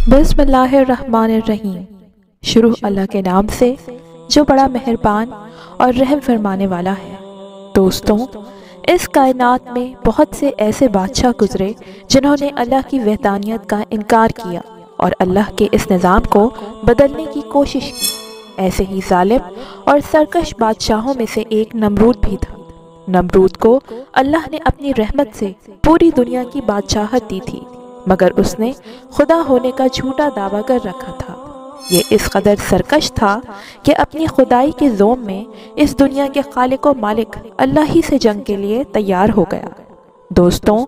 बिस्मिल्लाहिर्रहमानिर्रहीम। शुरू अल्लाह के नाम से जो बड़ा मेहरबान और रहम फरमाने वाला है। दोस्तों, इस कायनात में बहुत से ऐसे बादशाह गुजरे जिन्होंने अल्लाह की वहदानियत का इनकार किया और अल्लाह के इस निज़ाम को बदलने की कोशिश की। ऐसे ही जालिम और सरकश बादशाहों में से एक नमरूद भी था। नमरूद को अल्लाह ने अपनी रहमत से पूरी दुनिया की बादशाहत दी थी, मगर उसने खुदा होने का झूठा दावा कर रखा था। ये इस कदर सरकश था कि अपनी खुदाई के ज़ोम में इस दुनिया के खालिक व मालिक अल्लाह ही से जंग के लिए तैयार हो गया। दोस्तों,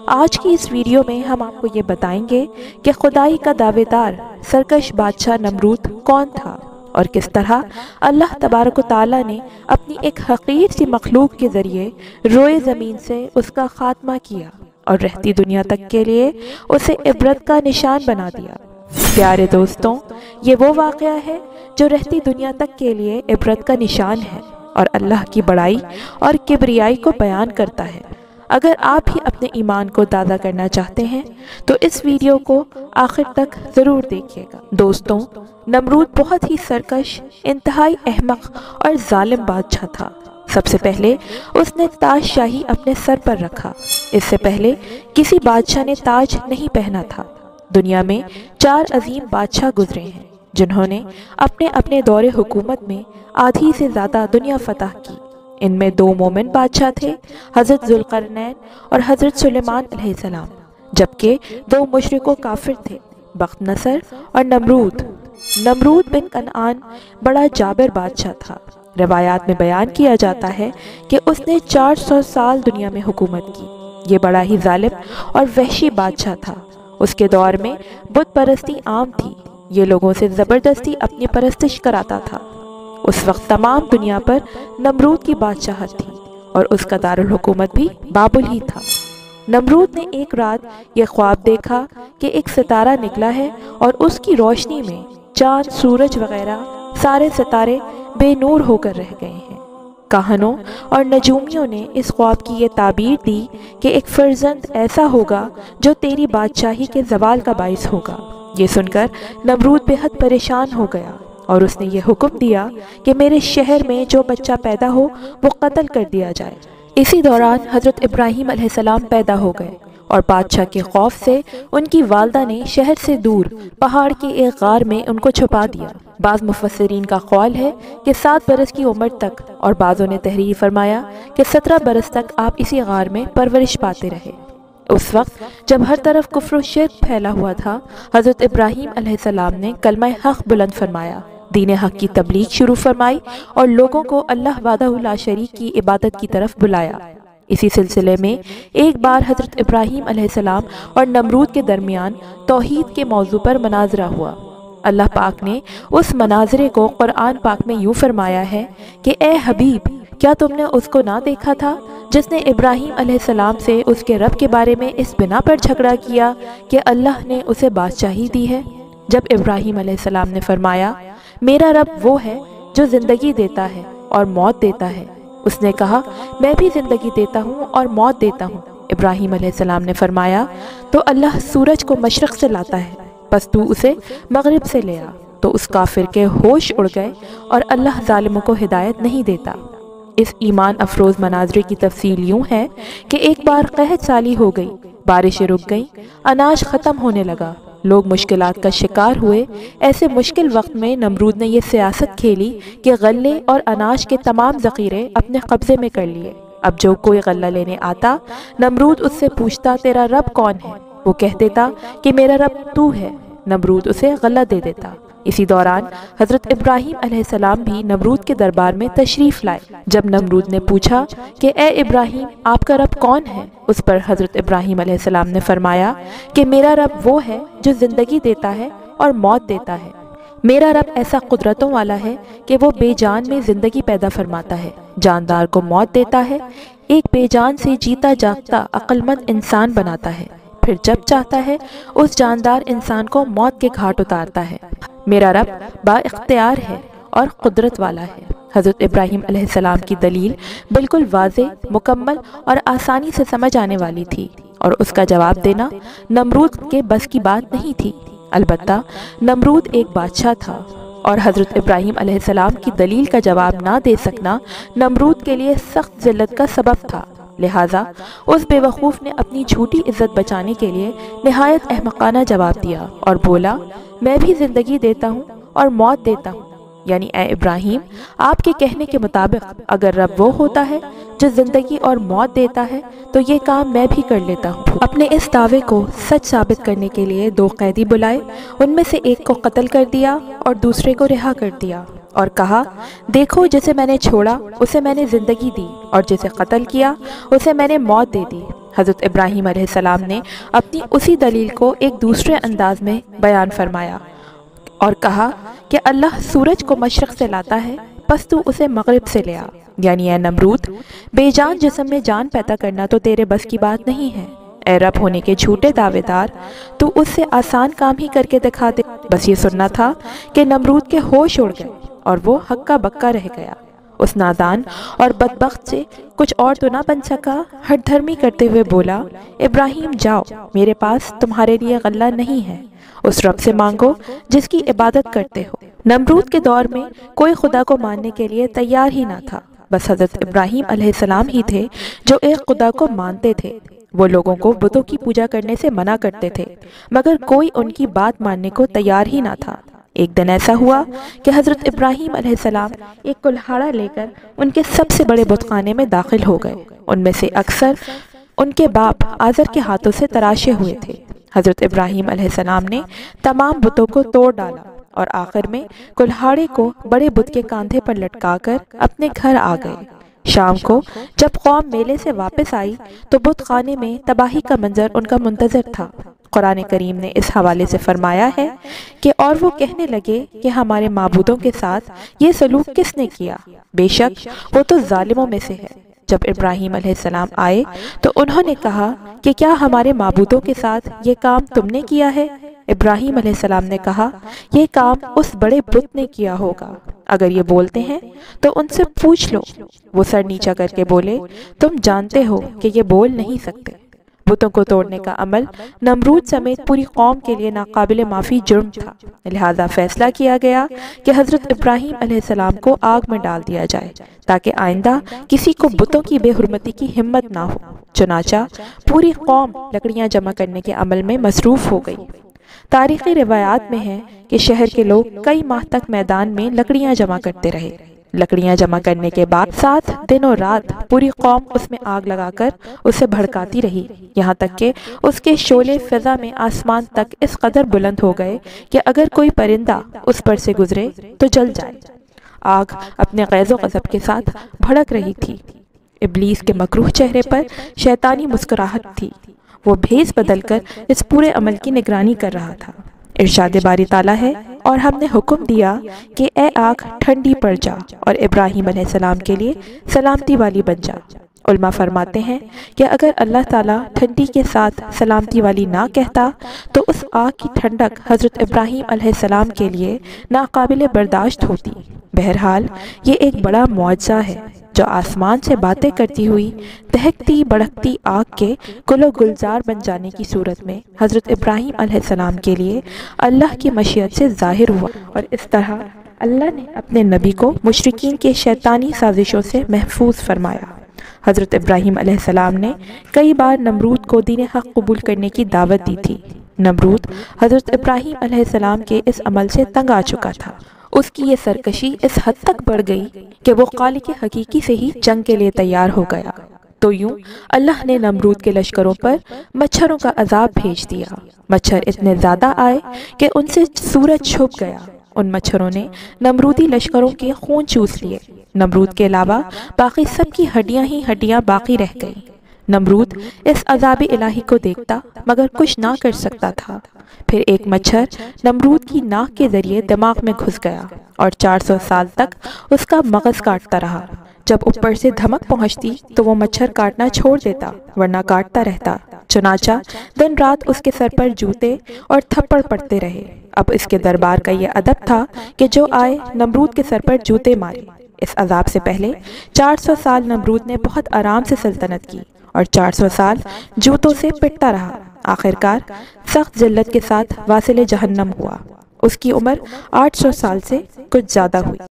आज की इस वीडियो में हम आपको ये बताएंगे कि खुदाई का दावेदार सरकश बादशाह नमरूद कौन था और किस तरह अल्लाह तबारक व तआला ने अपनी एक हकीर सी मखलूक के ज़रिए रोए ज़मीन से उसका खात्मा किया और रहती दुनिया तक के लिए उसे इबरत का निशान बना दिया। प्यारे दोस्तों, ये वो वाक़या है जो रहती दुनिया तक के लिए इबरत का निशान है और अल्लाह की बड़ाई और किबरियाई को बयान करता है। अगर आप भी अपने ईमान को ताज़ा करना चाहते हैं तो इस वीडियो को आखिर तक ज़रूर देखिएगा। दोस्तों, नमरूद बहुत ही सरकश, इंतहाई अहमक और जालिम बादशाह था। सबसे पहले उसने ताज शाही अपने सर पर रखा। इससे पहले किसी बादशाह ने ताज नहीं पहना था। दुनिया में 4 अजीम बादशाह गुजरे हैं जिन्होंने अपने अपने दौरे हुकूमत में आधी से ज़्यादा दुनिया फतह की। इनमें 2 मोमिन बादशाह थे, हज़रत ज़ुल्क़रनैन और हज़रत सुलेमान अलैहिस्सलाम, जबकि 2 मुशरिको काफिर थे, बख्त नसर और नमरूद। नमरूद बिन कनान बड़ा जाबिर बादशाह था। रवायात में बयान किया जाता है कि उसने 400 साल दुनिया में हुकूमत की। ये बड़ा ही जालिम और वहशी बादशाह था। उसके दौर में बुत परस्ती आम थी। ये लोगों से ज़बरदस्ती अपनी परस्तिश कराता था। उस वक्त तमाम दुनिया पर नमरूद की बादशाहत थी और उसका दारुल हुकूमत भी बाबुल ही था। नमरूद ने एक रात ये ख्वाब देखा कि एक सितारा निकला है और उसकी रोशनी में चाँद, सूरज वगैरह सारे सितारे बेनूर होकर रह गए हैं। काहनों और नजूमियों ने इस ख्वाब की ये ताबीर दी कि एक फर्जंद ऐसा होगा जो तेरी बादशाही के ज़वाल का बाइस होगा। ये सुनकर नमरूद बेहद परेशान हो गया और उसने ये हुक्म दिया कि मेरे शहर में जो बच्चा पैदा हो वो कत्ल कर दिया जाए। इसी दौरान हज़रत इब्राहीम अलैहिस्सलाम पैदा हो गए और बादशाह के खौफ से उनकी वालदा ने शहर से दूर पहाड़ के एक गार में उनको छुपा दिया। बाज़ मुफस्सिरीन का क़ौल है कि 7 बरस की उम्र तक, और बाज़ों ने तहरीर फरमाया कि 17 बरस तक आप इसी गार में परवरिश पाते रहे। उस वक्त जब हर तरफ कुफ्र व शिर्क फैला हुआ था, हज़रत इब्राहीम अलैहिस्सलाम ने कलमा हक़ बुलंद फरमाया, दीन हक़ की तबलीग शुरू फरमाई और लोगों को अल्लाह वहदहु ला शरीक की इबादत की तरफ बुलाया। इसी सिलसिले में एक बार हज़रत इब्राहीम अलैहिस्सलाम और नमरूद के दरमियान तौहीद के मौजू पर मनाजरा हुआ। अल्लाह पाक ने उस मनाजरे को कुरान पाक में यूँ फरमाया है कि ए हबीब, क्या तुमने उसको ना देखा था जिसने इब्राहीम अलैहिस्सलाम से उसके रब के बारे में इस बिना पर झगड़ा किया कि अल्लाह ने उसे बादशाही दी है। जब इब्राहीम अलैहिस्सलाम ने फरमाया, मेरा रब वो है जो ज़िंदगी देता है और मौत देता है, उसने कहा, मैं भी ज़िंदगी देता हूँ और मौत देता हूँ। इब्राहीम अलैहिस्सलाम ने फरमाया, तो अल्लाह सूरज को मशरक़ से लाता है, बस तू उसे मगरिब से ले आ। तो उस काफिर के होश उड़ गए और अल्लाह ज़ालिमों को हिदायत नहीं देता। इस ईमान अफरोज़ मनाज़रे की तफसील यूँ है कि एक बार कहत साली हो गई, बारिशें रुक गईं, अनाज ख़त्म होने लगा, लोग मुश्किलात का शिकार हुए। ऐसे मुश्किल वक्त में नमरूद ने यह सियासत खेली कि गल्ले और अनाज के तमाम ज़ख़ीरे अपने कब्ज़े में कर लिए। अब जो कोई गल्ला लेने आता, नमरूद उससे पूछता, तेरा रब कौन है? वो कह देता कि मेरा रब तू है। नमरूद उसे गल्ला दे देता। इसी दौरान हज़रत इब्राहीम अलैहिस्सलाम भी नमरूद के दरबार में तशरीफ़ लाए। जब नमरूद ने पूछा कि ए इब्राहीम, आपका रब कौन है? उस पर हज़रत इब्राहीम अलैहिस्सलाम ने फरमाया कि मेरा रब वो है जो ज़िंदगी देता है और मौत देता है। मेरा रब ऐसा कुदरतों वाला है कि वो बेजान में ज़िंदगी पैदा फरमाता है, जानदार को मौत देता है, एक बेजान से जीता जागता अक्लमंद इंसान बनाता है, फिर जब चाहता है उस जानदार इंसान को मौत के घाट उतारता है। मेरा रब बाइख्तियार है और कुदरत वाला है। हज़रत इब्राहीम अलैहिस्सलाम की दलील बिल्कुल वाज़े, मुकम्मल और आसानी से समझ आने वाली थी और उसका जवाब देना नमरूद के बस की बात नहीं थी। البتہ نمرود ایک بادشاہ تھا اور حضرت ابراہیم علیہ السلام کی دلیل کا جواب نہ دے سکنا نمرود کے لیے سخت ذلت کا سبب تھا۔ لہٰذا اس بے وقوف نے اپنی جھوٹی عزت بچانے کے لیے نہایت احمقانہ جواب دیا اور بولا، میں بھی زندگی دیتا ہوں اور موت دیتا ہوں، یعنی اے ابراہیم، آپ کے کہنے کے مطابق اگر رب وہ ہوتا ہے جو زندگی اور موت دیتا ہے تو یہ کام میں بھی کر لیتا ہوں۔ اپنے اس دعوے کو سچ ثابت کرنے کے لیے 2 قیدی بلائے، ان میں سے ایک کو قتل کر دیا اور دوسرے کو رہا کر دیا اور کہا، دیکھو جسے میں نے چھوڑا اسے میں نے زندگی دی اور جسے قتل کیا اسے میں نے موت دے دی۔ حضرت ابراہیم علیہ السلام نے اپنی اسی دلیل کو ایک دوسرے انداز میں بیان فرمایا اور کہا کہ اللہ سورج کو مشرق سے لاتا ہے، پس تو اسے مغرب سے لے آ، یعنی اے نمرود، بے جان جسم میں جان پیدا کرنا تو تیرے بس کی بات نہیں ہے۔ اے رب ہونے کے جھوٹے دعوے دار، تو اس سے آسان کام ہی کر کے دکھا دے۔ بس یہ سننا تھا کہ نمرود کے ہوش اڑ گئے اور وہ ہکا بکا رہ گیا۔ اس نادان اور بدبخت سے کچھ اور تو نہ بن سکا، ہٹ دھرمی کرتے ہوئے بولا، ابراہیم جاؤ، میرے پاس تمہارے لیے غلہ نہیں ہے، اس رب سے مانگو جس کی عبادت کرتے ہو۔ نمرود کے دور میں کوئی خدا کو ماننے کے لیے تیار ہی نہ تھا، بس حضرت ابراہیم علیہ السلام ہی تھے جو ایک خدا کو مانتے تھے۔ وہ لوگوں کو بتوں کی پوجا کرنے سے منع کرتے تھے، مگر کوئی ان کی بات ماننے کو تیار ہی نہ تھا۔ ایک دن ایسا ہوا کہ حضرت ابراہیم علیہ السلام ایک کلہاڑا لے کر ان کے سب سے بڑے بت خانے میں داخل ہو گئے۔ ان میں سے اکثر ان کے باپ آزر کے ہاتھوں سے تراشے ہوئے تھے۔ حضرت ابراہیم علیہ السلام نے تمام بتوں کو توڑ ڈالا اور آخر میں کلہاڑے کو بڑے بت کے کاندھے پر لٹکا کر اپنے گھر آ گئے۔ شام کو جب قوم میلے سے واپس آئی تو بت خانے میں تباہی کا منظر ان کا منتظر تھا۔ قرآن کریم نے اس حوالے سے فرمایا ہے کہ اور وہ کہنے لگے کہ ہمارے معبودوں کے ساتھ یہ سلوک کس نے کیا؟ بے شک وہ تو ظالموں میں سے ہے۔ جب ابراہیم علیہ السلام آئے تو انہوں نے کہا کہ کیا ہمارے معبودوں کے ساتھ یہ کام تم نے کیا ہے؟ ابراہیم علیہ السلام نے کہا، یہ کام اس بڑے بت نے کیا ہوگا، اگر یہ بولتے ہیں تو ان سے پوچھ لو۔ وہ سر نیچا کر کے بولے، تم جانتے ہو کہ یہ بول نہیں سکتے۔ بتوں کو توڑنے کا عمل نمرود سمیت پوری قوم کے لیے ناقابل معافی جرم تھا، لہذا فیصلہ کیا گیا کہ حضرت ابراہیم علیہ السلام کو آگ میں ڈال دیا جائے تاکہ آئندہ کسی کو بتوں کی بے حرمتی کی ہمت نہ ہو۔ چنانچہ پوری قوم لکڑیاں جمع کرنے کے عمل میں مصروف ہو گئی۔ تاریخی روایات میں ہے کہ شہر کے لوگ کئی ماہ تک میدان میں لکڑیاں جمع کرتے رہے۔ لکڑیاں جمع کرنے کے بعد 7 دن اور رات پوری قوم اس میں آگ لگا کر اسے بھڑکاتی رہی، یہاں تک کہ اس کے شعلے فضا میں آسمان تک اس قدر بلند ہو گئے کہ اگر کوئی پرندہ اس پر سے گزرے تو جل جائے۔ آگ اپنے غیظ و غضب کے ساتھ بھڑک رہی تھی۔ ابلیس کے مکروہ چہرے پر شیطانی مسکراہٹ تھی، وہ بھیس بدل کر اس پورے عمل کی نگرانی کر رہا تھا۔ ارشاد باری تعالیٰ ہے، اور ہم نے حکم دیا کہ اے آگ ٹھنڈی پڑ جا اور ابراہیم علیہ السلام کے لیے سلامتی والی بن جا۔ علماء فرماتے ہیں کہ اگر اللہ تعالیٰ ٹھنڈی کے ساتھ سلامتی والی نہ کہتا تو اس آگ کی ٹھنڈک حضرت ابراہیم علیہ السلام کے لیے ناقابل برداشت ہوتی۔ بہرحال یہ ایک بڑا معجزہ ہے جو آسمان سے باتیں کرتی ہوئی دہکتی بڑھکتی آگ کے گل و گلزار بن جانے کی صورت میں حضرت ابراہیم علیہ السلام کے لیے اللہ کی مشیت سے ظاہر ہوا، اور اس طرح اللہ نے اپنے نبی کو مشرکین کے شیطانی سازشوں سے محفوظ فرمایا۔ حضرت ابراہیم علیہ السلام نے کئی بار نمرود کو دین حق قبول کرنے کی دعوت دی تھی۔ نمرود حضرت ابراہیم علیہ السلام کے اس عمل سے تنگ آ چکا تھا۔ اس کی یہ سرکشی اس حد تک بڑھ گئی کہ وہ خالق حقیقی سے ہی جنگ کے لیے تیار ہو گیا۔ تو یوں اللہ نے نمرود کے لشکروں پر مچھروں کا عذاب بھیج دیا۔ مچھر اتنے زیادہ آئے کہ ان سے سورج چھپ گیا۔ ان مچھروں نے نمرودی لشکروں کے خون چوس لیے۔ نمرود کے علاوہ باقی سب کی ہڈیاں ہی ہڈیاں باقی رہ گئیں۔ نمرود اس عذاب الہی کو دیکھتا مگر کچھ نہ کر سکتا تھا۔ پھر ایک مچھر نمرود کی ناک کے ذریعے دماغ میں گھس گیا اور 400 سال تک اس کا مغز کاٹتا رہا۔ جب اوپر سے دھمک پہنچتی تو وہ مچھر کاٹنا چھوڑ دیتا ورنہ کاٹتا رہتا۔ چنانچہ دن رات اس کے سر پر جوتے اور تھپڑ پڑتے رہے۔ اب اس کے دربار کا یہ ادب تھا کہ جو آئے نمرود کے سر پر جوتے مارے۔ اس عذاب سے پہلے 400 سال نمرود نے بہت آرام سے سلطنت کی اور 400 سال جوتوں سے پٹتا رہا۔ آخرکار سخت ذلت کے ساتھ واصل جہنم ہوا۔ اس کی عمر 800 سال سے کچھ زیادہ ہوئی۔